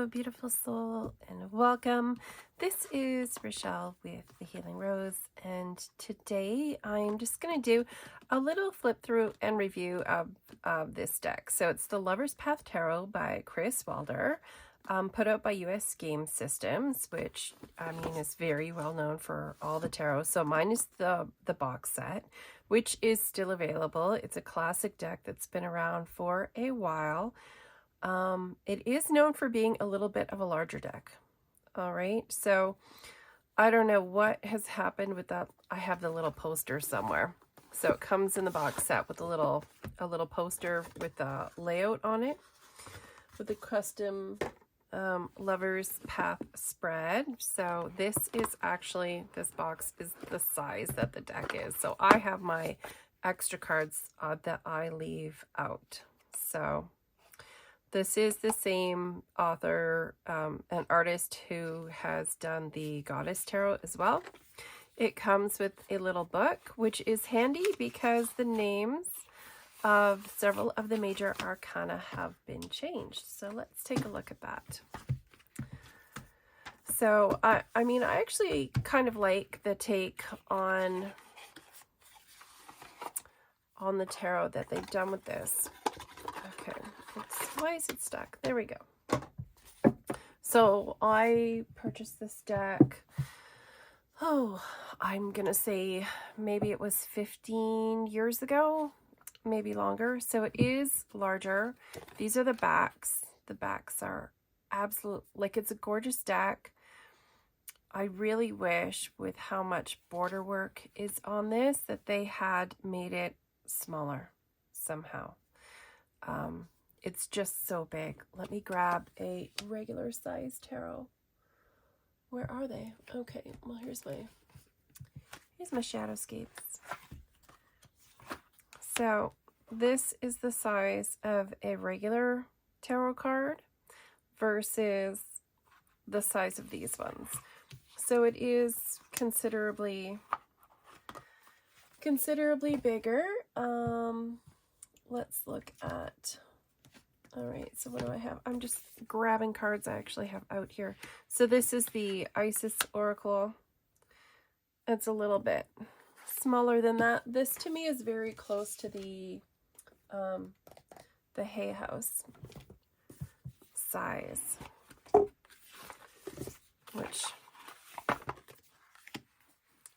beautiful soul, and welcome. This is Rochelle with the Healing Rose, and today I'm just going to do a little flip through and review of this deck. So it's the Lover's Path Tarot by Kris Waldherr, put out by US Game Systems, which I mean is very well known for all the tarot. So mine is the box set, which is still available. It's a classic deck that's been around for a while. It is known for being a little bit of a larger deck. All right, so I don't know what has happened with that. I have the little poster somewhere. So it comes in the box set with a little poster with a layout on it, with a custom Lover's Path spread. So this box is the size that the deck is. So I have my extra cards that I leave out. So this is the same author, an artist who has done the Goddess Tarot as well. It comes with a little book, which is handy because the names of several of the major arcana have been changed. So let's take a look at that. So I mean, I actually kind of like the take on the tarot that they've done with this. Okay. Why is it stuck? There we go. So I purchased this deck, I'm gonna say maybe it was 15 years ago, maybe longer. So it is larger. These are the backs. The backs are absolute, like, it's a gorgeous deck. I really wish, with how much border work is on this, that they had made it smaller somehow. It's just so big. Let me grab a regular size tarot. Where are they? Okay, well, here's my shadowscapes. So this is the size of a regular tarot card versus the size of these ones. So it is considerably bigger. Let's look at, all right, so what do I have? I'm just grabbing cards I actually have out here. So this is the Isis Oracle. It's a little bit smaller than that. This to me is very close to the Hay House size, which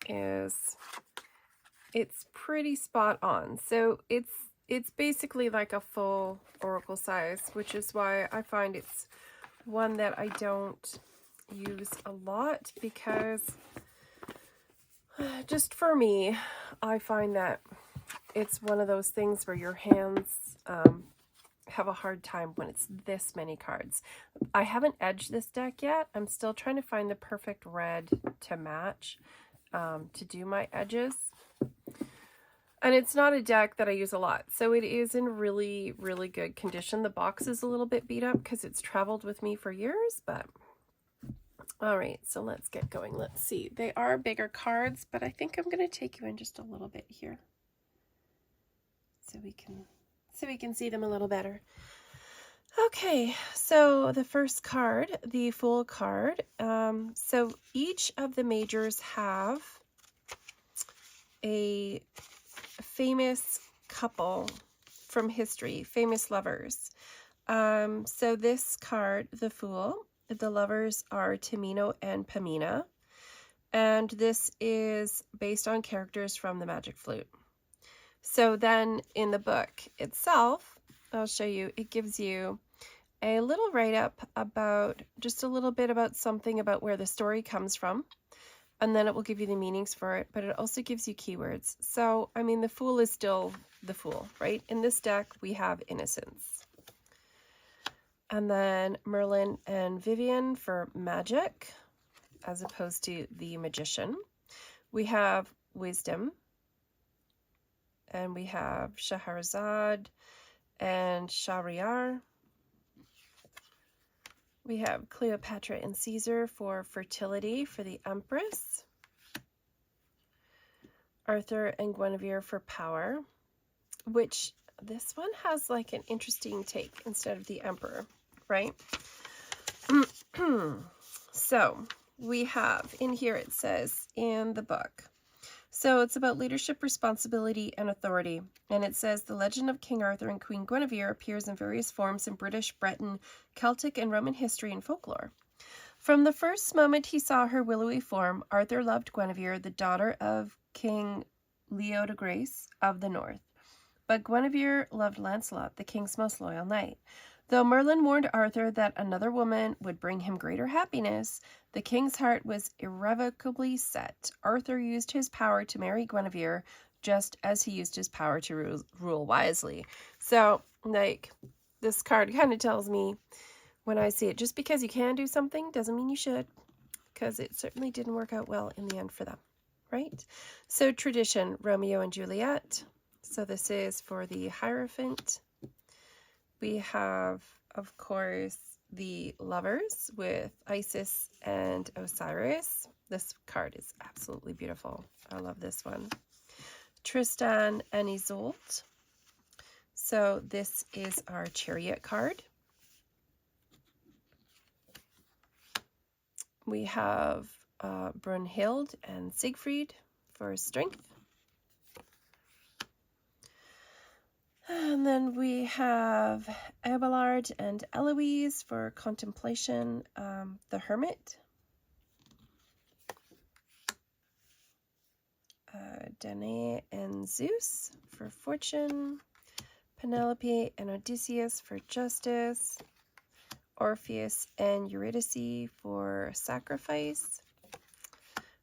is, it's pretty spot on. So it's basically like a full oracle size, which is why I find it's one that I don't use a lot, because just for me, I find that it's one of those things where your hands have a hard time when it's this many cards. I haven't edged this deck yet. I'm still trying to find the perfect red to match to do my edges. And it's not a deck that I use a lot, so it is in really, really good condition. The box is a little bit beat up because it's traveled with me for years, but all right, so let's get going. Let's see. They are bigger cards, but I think I'm going to take you in just a little bit here so we can see them a little better. Okay, so the first card, the Fool card. So each of the majors have a famous couple from history, famous lovers. So this card, the Fool, the lovers are Tamino and Pamina, and this is based on characters from the Magic Flute. So then in the book itself, I'll show you, it gives you a little write-up about, just a little bit about something about where the story comes from. And then it will give you the meanings for it, but it also gives you keywords. So, I mean, the Fool is still the Fool, right? In this deck, we have innocence. And then Merlin and Vivian for magic, as opposed to the Magician. We have wisdom. And we have Shahrazad and Shahryar. We have Cleopatra and Caesar for fertility for the Empress. Arthur and Guinevere for power, which this one has like an interesting take instead of the Emperor, right? So we have in here, it says in the book, so it's about leadership, responsibility, and authority. And it says the legend of King Arthur and Queen Guinevere appears in various forms in British, Breton, Celtic, and Roman history and folklore. From the first moment he saw her willowy form, Arthur loved Guinevere, the daughter of King Leodegrace of the North. But Guinevere loved Lancelot, the king's most loyal knight. Though Merlin warned Arthur that another woman would bring him greater happiness, the king's heart was irrevocably set. Arthur used his power to marry Guinevere, just as he used his power to rule wisely. So, like, this card kind of tells me, when I see it, just because you can do something doesn't mean you should, because it certainly didn't work out well in the end for them, right? So tradition, Romeo and Juliet. So this is for the Hierophant. We have, of course, the Lovers with Isis and Osiris. This card is absolutely beautiful. I love this one. Tristan and Isolde. So this is our Chariot card. We have Brunhild and Siegfried for strength. And then we have Abelard and Eloise for contemplation. The Hermit. Danae and Zeus for fortune. Penelope and Odysseus for justice. Orpheus and Eurydice for sacrifice.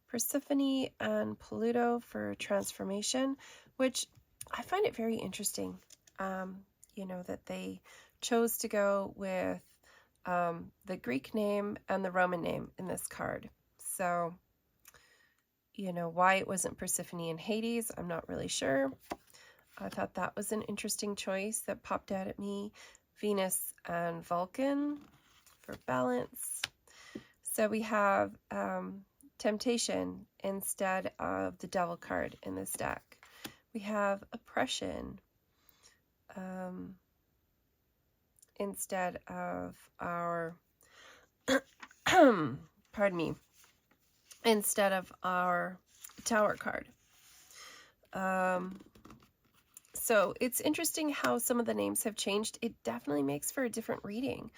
Persephone and Pluto for transformation, which I find it very interesting, you know, that they chose to go with the Greek name and the Roman name in this card. So, you know, why it wasn't Persephone and Hades, I'm not really sure. I thought that was an interesting choice that popped out at me. Venus and Vulcan for balance. So we have temptation instead of the devil card in this deck. We have oppression instead of our, pardon me, instead of our tower card. So it's interesting how some of the names have changed. It definitely makes for a different reading,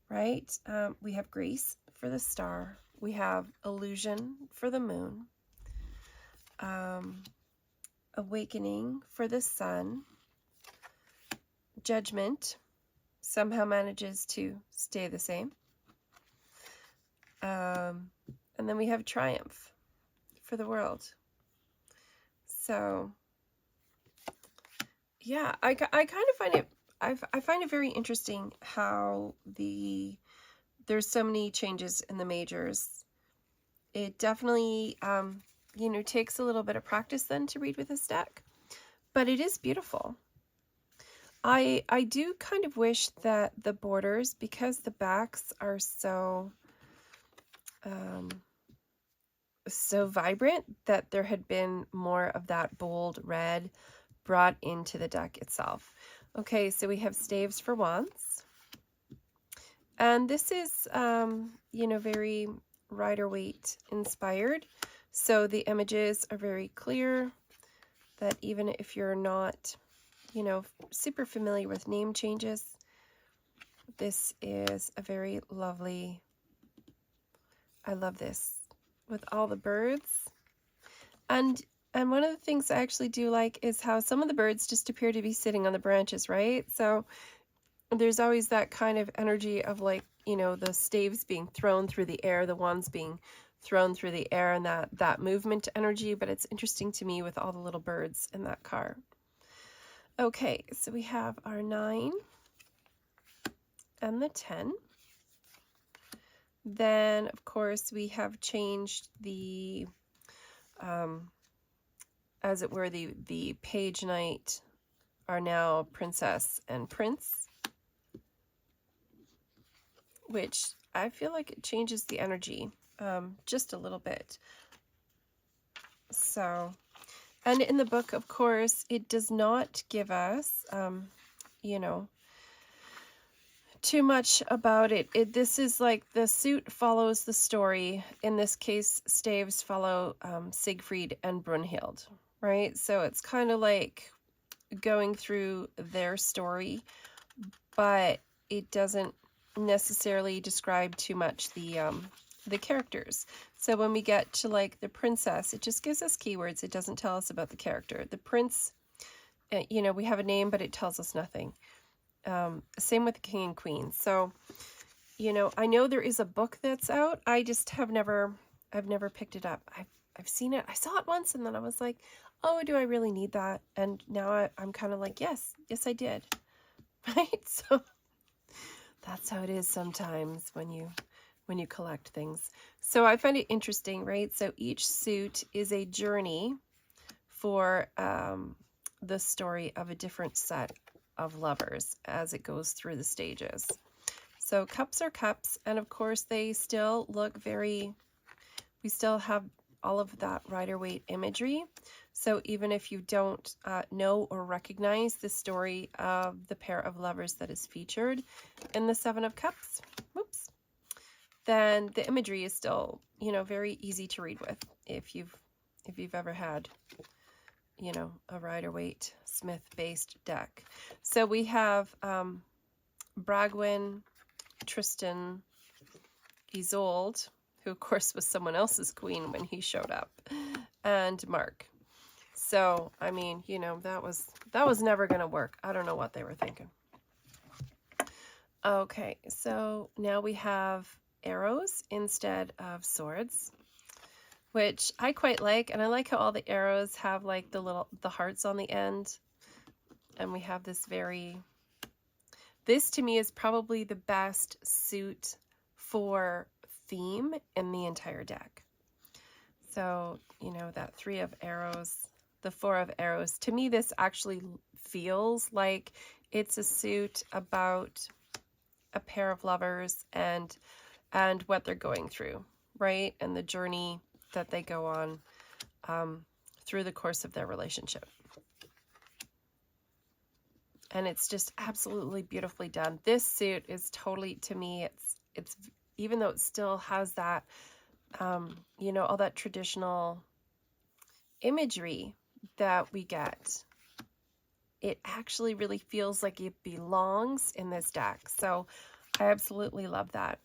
right? We have Grace for the star. We have illusion for the moon. Awakening for the sun. Judgment somehow manages to stay the same. And then we have triumph for the world. So yeah, I kind of find it, I find it very interesting how there's so many changes in the majors. It definitely, you know, takes a little bit of practice then to read with this deck, but it is beautiful. I do kind of wish that the borders, because the backs are so, so vibrant, that there had been more of that bold red brought into the deck itself. Okay, so we have staves for wands. And this is, you know, very Rider-Waite inspired. So the images are very clear, that even if you're not, you know, super familiar with name changes, this is a very lovely, I love this, with all the birds. And one of the things I actually do like is how some of the birds just appear to be sitting on the branches, right? So there's always that kind of energy of, like, you know, the staves being thrown through the air, the wands being thrown through the air, and that movement energy. But it's interesting to me with all the little birds in that card. Okay, so we have our 9 and the 10. Then, of course, we have changed the, as it were, the page knight are now princess and prince, which I feel like it changes the energy just a little bit. So, and in the book, of course, it does not give us, you know, too much about it. This is like the suit follows the story. In this case, staves follow Siegfried and Brunhild, right? So it's kind of like going through their story, but it doesn't necessarily describe too much the characters. So when we get to like the princess, it just gives us keywords. It doesn't tell us about the character. The prince, you know, we have a name, but it tells us nothing. Same with the king and queen. So, you know, I know there is a book that's out. I just I've never picked it up. I've seen it. I saw it once and then I was like, oh, do I really need that? And now I'm kind of like, yes, I did. Right? So that's how it is sometimes when you collect things. So I find it interesting, right? So each suit is a journey for the story of a different set of lovers as it goes through the stages. So cups are cups, and of course they still look we still have all of that Rider-Waite imagery. So even if you don't know or recognize the story of the pair of lovers that is featured in the Seven of Cups, whoops, then the imagery is still, you know, very easy to read with if you've ever had, you know, a Rider-Waite Smith-based deck. So we have Bragwin, Tristan, Isolde, who of course was someone else's queen when he showed up, and Mark. So, I mean, you know, that was never going to work. I don't know what they were thinking. Okay, so now we have arrows instead of swords, which I quite like. And I like how all the arrows have like the hearts on the end. And we have this to me is probably the best suit for theme in the entire deck. So, you know, that 3 of arrows, the 4 of arrows, to me, this actually feels like it's a suit about a pair of lovers and what they're going through, right? And the journey that they go on through the course of their relationship. And it's just absolutely beautifully done. This suit is totally, to me, it's even though it still has that, you know, all that traditional imagery that we get, it actually really feels like it belongs in this deck. So I absolutely love that.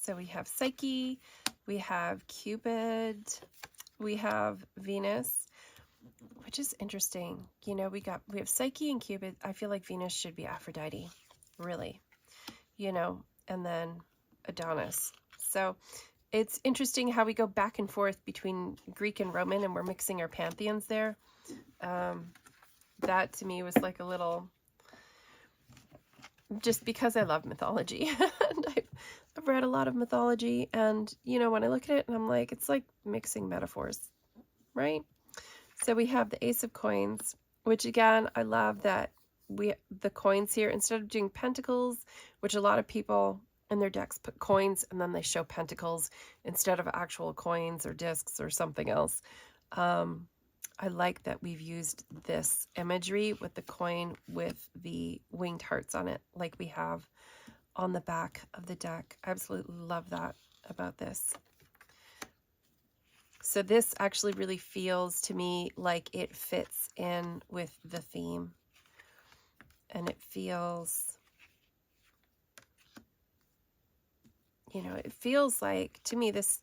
So we have Psyche, we have Cupid, we have Venus, which is interesting. You know, we have Psyche and Cupid. I feel like Venus should be Aphrodite, really, you know, and then Adonis. So it's interesting how we go back and forth between Greek and Roman, and we're mixing our pantheons there. That to me was like a little, just because I love mythology. And I've read a lot of mythology, and, you know, when I look at it and I'm like, it's like mixing metaphors, right? So we have the Ace of Coins, which again, I love that the coins here, instead of doing pentacles, which a lot of people in their decks put coins and then they show pentacles instead of actual coins or discs or something else. I like that we've used this imagery with the coin with the winged hearts on it, like we have on the back of the deck. I absolutely love that about this. So this actually really feels to me like it fits in with the theme. And it feels, you know, it feels like, to me, this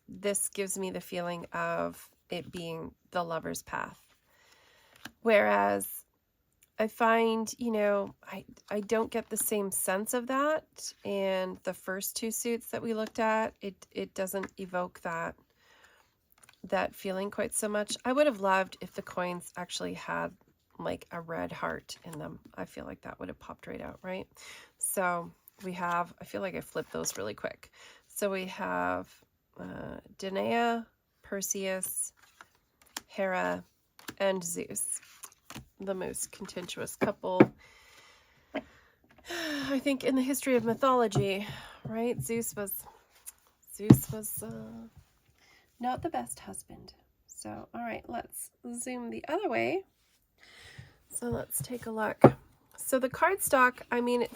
gives me the feeling of it being the lover's path. Whereas I find, you know, I don't get the same sense of that in the first 2 suits that we looked at. It doesn't evoke that feeling quite so much. I would have loved if the coins actually had like a red heart in them. I feel like that would have popped right out, right? So we have, I feel like I flipped those really quick. So we have Danae, Perseus, Hera, and Zeus, the most contentious couple, I think, in the history of mythology, right? Zeus was not the best husband. So, all right, let's zoom the other way. So let's take a look. So the cardstock, I mean,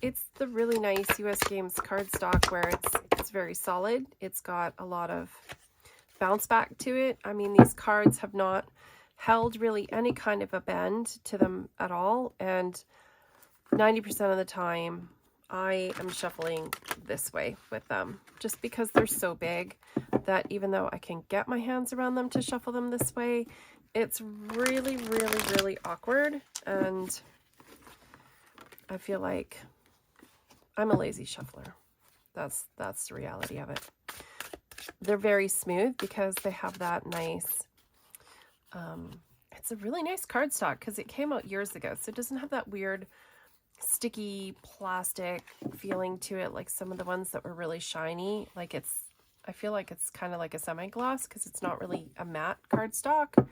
it's the really nice US Games cardstock where it's very solid. It's got a lot of bounce back to it. I mean, these cards have not held really any kind of a bend to them at all, and 90% of the time I am shuffling this way with them, just because they're so big that even though I can get my hands around them to shuffle them this way, it's really, really, really awkward, and I feel like I'm a lazy shuffler. That's the reality of it. They're very smooth because they have that nice, it's a really nice cardstock because it came out years ago, so it doesn't have that weird sticky plastic feeling to it like some of the ones that were really shiny. Like I feel like it's kind of like a semi-gloss because it's not really a matte cardstock.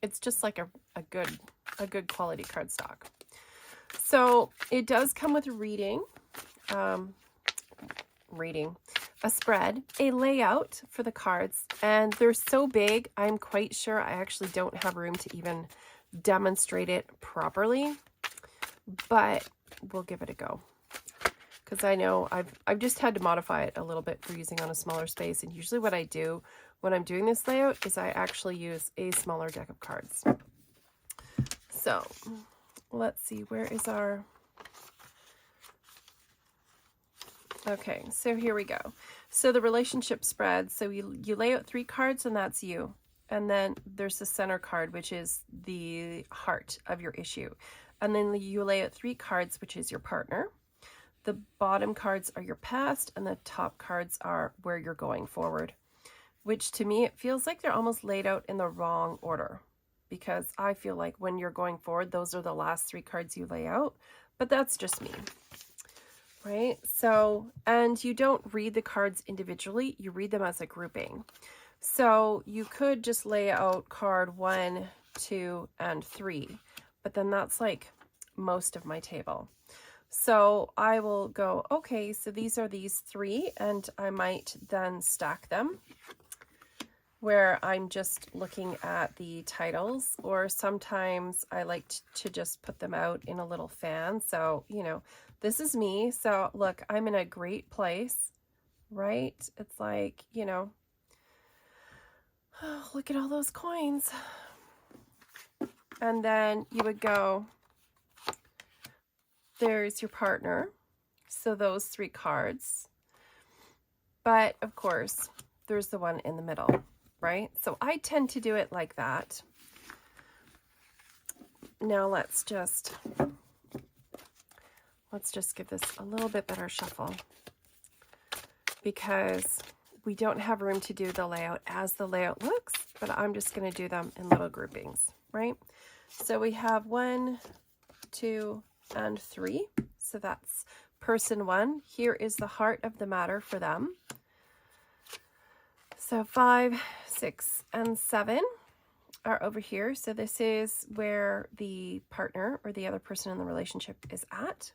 It's just like a good quality cardstock. So it does come with a spread, a layout for the cards, and they're so big, I'm quite sure I actually don't have room to even demonstrate it properly, but we'll give it a go. Because I know I've just had to modify it a little bit for using on a smaller space, and usually what I do when I'm doing this layout is I actually use a smaller deck of cards. So let's see, where is our... Okay, so here we go. So the relationship spread, so you lay out 3 cards, and that's you. And then there's the center card, which is the heart of your issue. And then you lay out 3 cards, which is your partner. The bottom cards are your past, and the top cards are where you're going forward. Which to me, it feels like they're almost laid out in the wrong order. Because I feel like when you're going forward, those are the last 3 cards you lay out. But that's just me. Right? So, and you don't read the cards individually, you read them as a grouping. So you could just lay out card 1, 2, and 3, but then that's like most of my table. So I will go, okay, so these are these 3, and I might then stack them where I'm just looking at the titles, or sometimes I like to just put them out in a little fan. So, you know, this is me. So look, I'm in a great place, right? It's like, you know, oh, look at all those coins. And then you would go, there's your partner. So those 3 cards. But of course, there's the one in the middle, right? So I tend to do it like that. Now let's just give this a little bit better shuffle, because we don't have room to do the layout as the layout looks, but I'm just going to do them in little groupings, right? So we have 1, 2, and 3. So that's person 1. Here is the heart of the matter for them. So 5, 6, and 7 are over here. So this is where the partner or the other person in the relationship is at.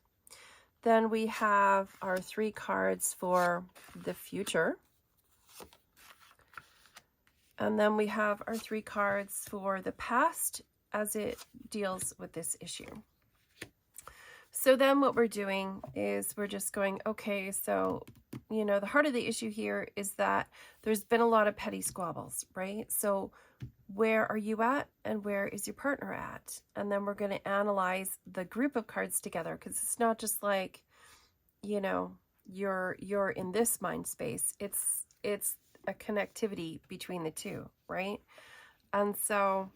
Then we have our 3 cards for the future. And then we have our 3 cards for the past as it deals with this issue. So then what we're doing is we're just going, okay, so, you know, the heart of the issue here is that there's been a lot of petty squabbles, right? So where are you at and where is your partner at? And then we're going to analyze the group of cards together, because it's not just like, you know, you're in this mind space. It's a connectivity between the two, right? And so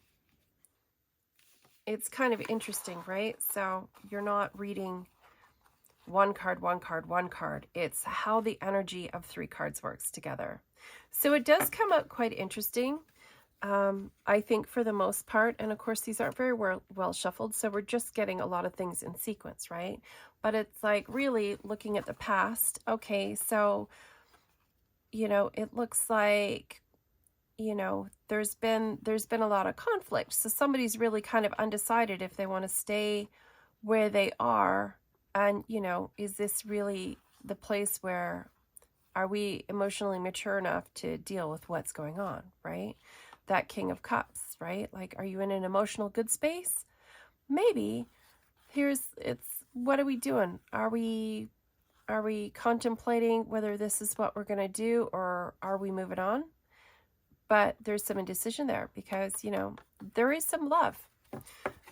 it's kind of interesting, right? So you're not reading one card, one card, one card. It's how the energy of 3 cards works together. So it does come out quite interesting, I think, for the most part. And of course, these aren't very well shuffled, so we're just getting a lot of things in sequence, right? But it's like really looking at the past. Okay, so, you know, it looks like, you know, there's been a lot of conflict. So somebody's really kind of undecided if they want to stay where they are. And, you know, is this really the place where are we emotionally mature enough to deal with what's going on, right? That King of Cups, right? Like, are you in an emotional good space? Maybe. what are we doing? Are we contemplating whether this is what we're going to do, or are we moving on? But there's some indecision there because, you know, there is some love.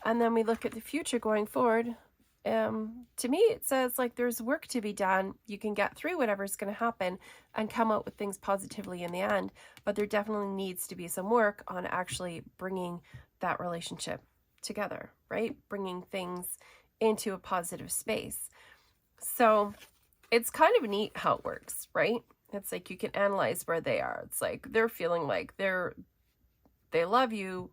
And then we look at the future going forward. To me, it says like there's work to be done. You can get through whatever's going to happen and come out with things positively in the end. But there definitely needs to be some work on actually bringing that relationship together, right? Bringing things into a positive space. So it's kind of neat how it works, right? It's like you can analyze where they are. It's like they're feeling like they love you,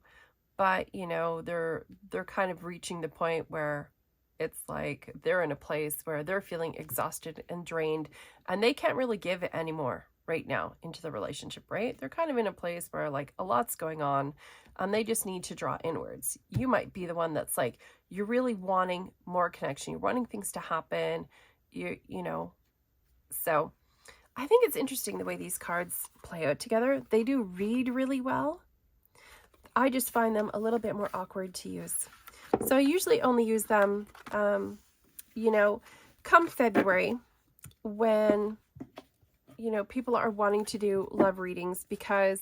but you know, they're kind of reaching the point where it's like they're in a place where they're feeling exhausted and drained, and they can't really give it anymore right now into the relationship, right? They're kind of in a place where like a lot's going on and they just need to draw inwards. You might be the one that's like, you're really wanting more connection. You're wanting things to happen, you know. So I think it's interesting the way these cards play out together. They do read really well. I just find them a little bit more awkward to use. So I usually only use them, you know, come February when, you know, people are wanting to do love readings, because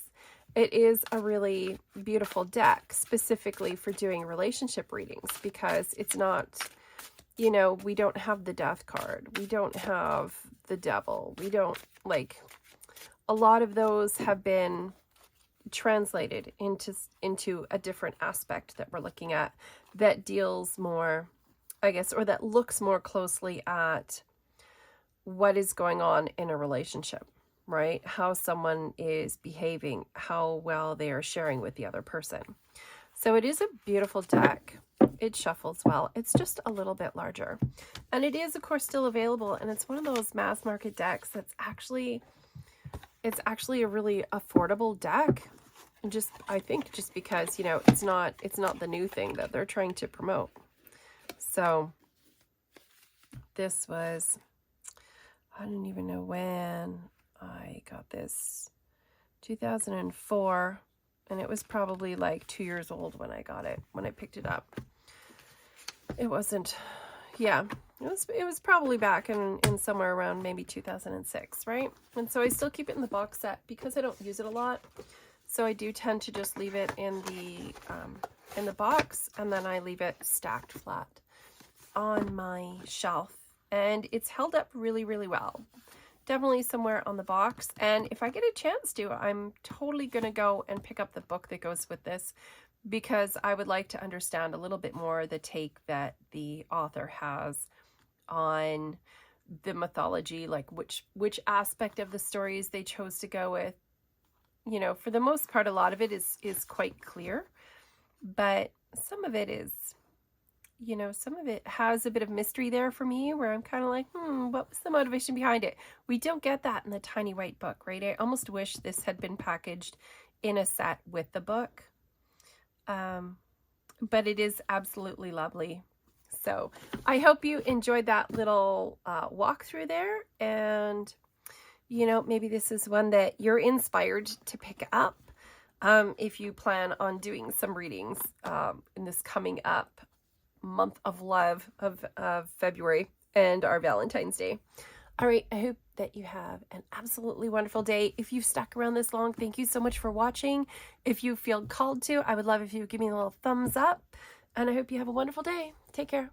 it is a really beautiful deck specifically for doing relationship readings, because it's not, you know, we don't have the death card. We don't have the devil. We don't, like, a lot of those have been translated into a different aspect that we're looking at that deals more, I guess, or that looks more closely at what is going on in a relationship, right? How someone is behaving, how well they are sharing with the other person. So it is a beautiful deck. It shuffles well. It's just a little bit larger. And it is, of course, still available. And it's one of those mass market decks that's actually, it's actually a really affordable deck. And just, I think just because, you know, it's not the new thing that they're trying to promote. So this was, I don't even know when I got this, 2004. And it was probably like 2 years old when I got it, when I picked it up. It wasn't, yeah, it was probably back in somewhere around maybe 2006, right? And so I still keep it in the box set because I don't use it a lot. So I do tend to just leave it in the box, and then I leave it stacked flat on my shelf. And it's held up really, really well. Definitely somewhere on the box. And if I get a chance to, I'm totally going to go and pick up the book that goes with this, because I would like to understand a little bit more the take that the author has on the mythology, like which aspect of the stories they chose to go with. You know, for the most part, a lot of it is quite clear, but some of it is, you know, some of it has a bit of mystery there for me, where I'm kind of like, what was the motivation behind it? We don't get that in the tiny white book, right? I almost wish this had been packaged in a set with the book. But it is absolutely lovely. So I hope you enjoyed that little walkthrough there. And, you know, maybe this is one that you're inspired to pick up if you plan on doing some readings in this coming up month of love of February and our Valentine's Day. All right, I hope that you have an absolutely wonderful day. If you've stuck around this long, thank you so much for watching. If you feel called to, I would love if you would give me a little thumbs up, and I hope you have a wonderful day. Take care.